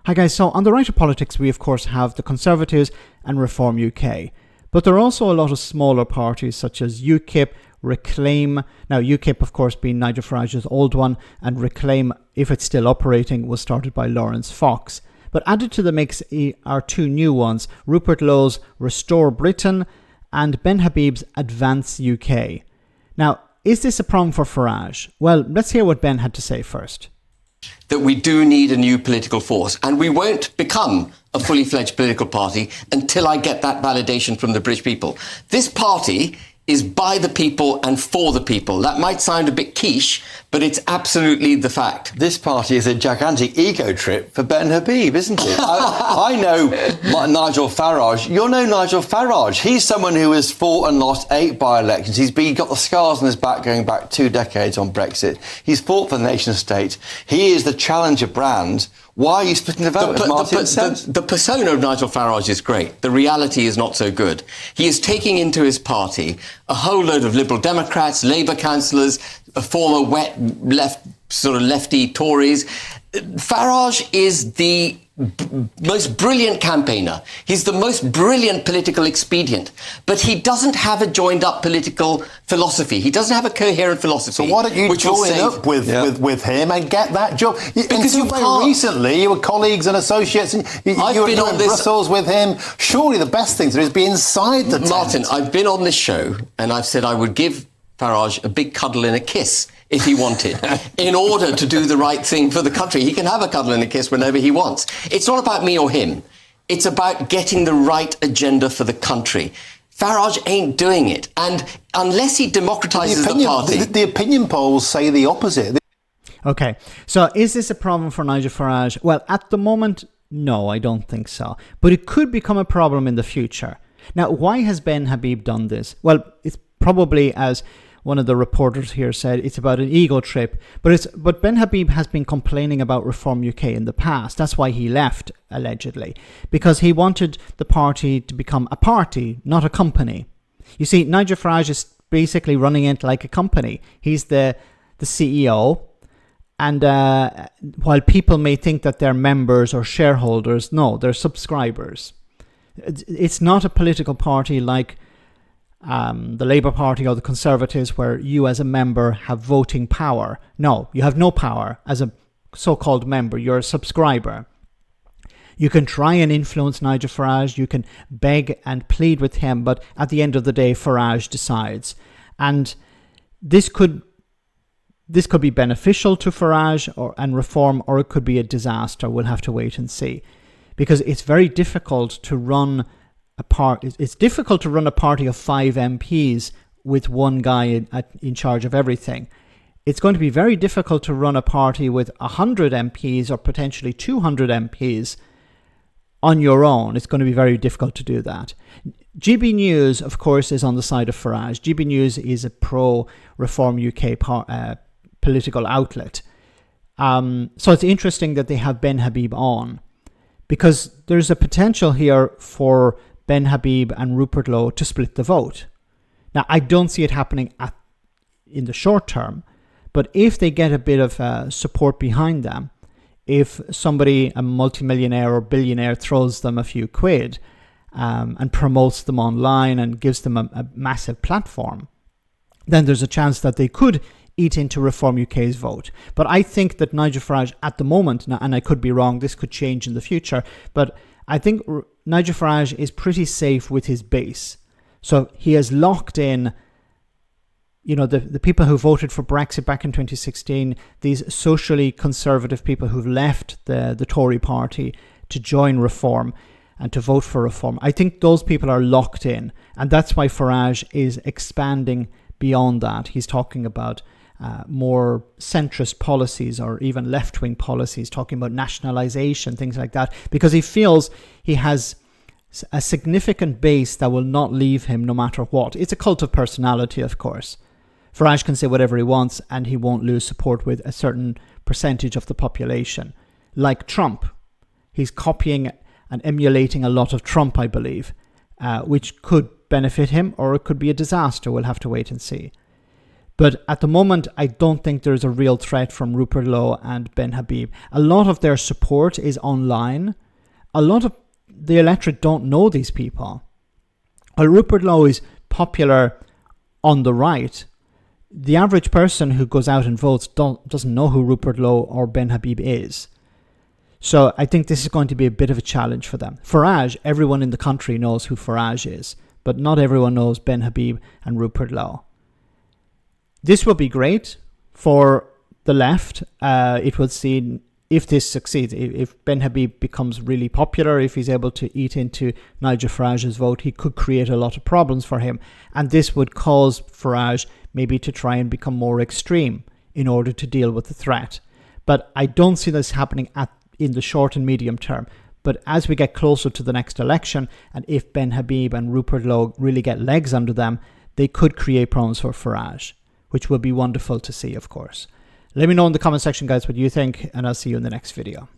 Hi guys, so on the right of politics we of course have the Conservatives and Reform UK. But there are also a lot of smaller parties such as UKIP, Reclaim. Now UKIP of course being Nigel Farage's old one, and Reclaim, if it's still operating, was started by Lawrence Fox. But added to the mix are two new ones, Rupert Lowe's Restore Britain and Ben Habib's Advance UK. Now, is this a problem for Farage? Well, let's hear what Ben had to say first. That we do need a new political force, and we won't become a fully fledged political party until I get that validation from the British people. This party is by the people and for the people. That might sound a bit quiche, but it's absolutely the fact. This party is a gigantic ego trip for Ben Habib, isn't it? I know Nigel Farage. You'll know Nigel Farage. He's someone who has fought and lost 8 by-elections. He's got the scars on his back going back 2 decades on Brexit. He's fought for the nation state. He is the challenger brand. Why are you splitting the vote? The persona of Nigel Farage is great. The reality is not so good. He is taking into his party a whole load of Liberal Democrats, Labour councillors, former lefty Tories. Farage is the most brilliant campaigner. He's the most brilliant political expedient. But he doesn't have a joined-up political philosophy. He doesn't have a coherent philosophy. So why don't you join up with him and get that job? Because until very recently, you were colleagues and associates, and you were in Brussels with him. Surely the best thing to do is be inside the tent. Martin, I've been on this show, and I've said I would give Farage a big cuddle and a kiss if he wanted, in order to do the right thing for the country. He can have a cuddle and a kiss whenever he wants. It's not about me or him. It's about getting the right agenda for the country. Farage ain't doing it. And unless he democratises the party... The opinion polls say the opposite. Okay, so is this a problem for Nigel Farage? Well, at the moment, no, I don't think so. But it could become a problem in the future. Now, why has Ben Habib done this? Well, it's probably, as one of the reporters here said, it's about an ego trip. But Ben Habib has been complaining about Reform UK in the past. That's why he left, allegedly, because he wanted the party to become a party, not a company. You see, Nigel Farage is basically running it like a company. He's the CEO. And while people may think that they're members or shareholders, no, they're subscribers. It's not a political party like the Labour Party or the Conservatives, where you as a member have voting power. No, you have no power as a so-called member. You're a subscriber. You can try and influence Nigel Farage. You can beg and plead with him. But at the end of the day, Farage decides. And this could be beneficial to Farage and Reform, or it could be a disaster. We'll have to wait and see. Because it's very difficult to run it's difficult to run a party of 5 MPs with one guy in charge of everything. It's going to be very difficult to run a party with 100 MPs or potentially 200 MPs on your own. It's going to be very difficult to do that. GB News, of course, is on the side of Farage. GB News is a pro-Reform UK political outlet. So it's interesting that they have Ben Habib on, because there's a potential here for Ben Habib and Rupert Lowe to split the vote. Now, I don't see it happening in the short term, but if they get a bit of support behind them, if somebody, a multimillionaire or billionaire, throws them a few quid and promotes them online and gives them a massive platform, then there's a chance that they could eat into Reform UK's vote. But I think that Nigel Farage at the moment, and I could be wrong, this could change in the future, but I think Nigel Farage is pretty safe with his base. So he has locked in, the people who voted for Brexit back in 2016, these socially conservative people who've left the Tory party to join Reform and to vote for Reform. I think those people are locked in. And that's why Farage is expanding beyond that. He's talking about more centrist policies or even left-wing policies, talking about nationalisation, things like that, because he feels he has a significant base that will not leave him no matter what. It's a cult of personality, of course. Farage can say whatever he wants and he won't lose support with a certain percentage of the population. Like Trump. He's copying and emulating a lot of Trump, I believe, which could benefit him or it could be a disaster. We'll have to wait and see. But at the moment, I don't think there's a real threat from Rupert Lowe and Ben Habib. A lot of their support is online. A lot of the electorate don't know these people. While Rupert Lowe is popular on the right, the average person who goes out and votes doesn't know who Rupert Lowe or Ben Habib is. So I think this is going to be a bit of a challenge for them. Farage, everyone in the country knows who Farage is, but not everyone knows Ben Habib and Rupert Lowe. This will be great for the left. It will see if this succeeds. If Ben Habib becomes really popular, if he's able to eat into Nigel Farage's vote, he could create a lot of problems for him. And this would cause Farage maybe to try and become more extreme in order to deal with the threat. But I don't see this happening in the short and medium term. But as we get closer to the next election, and if Ben Habib and Rupert Lowe really get legs under them, they could create problems for Farage, which will be wonderful to see, of course. Let me know in the comment section, guys, what you think, and I'll see you in the next video.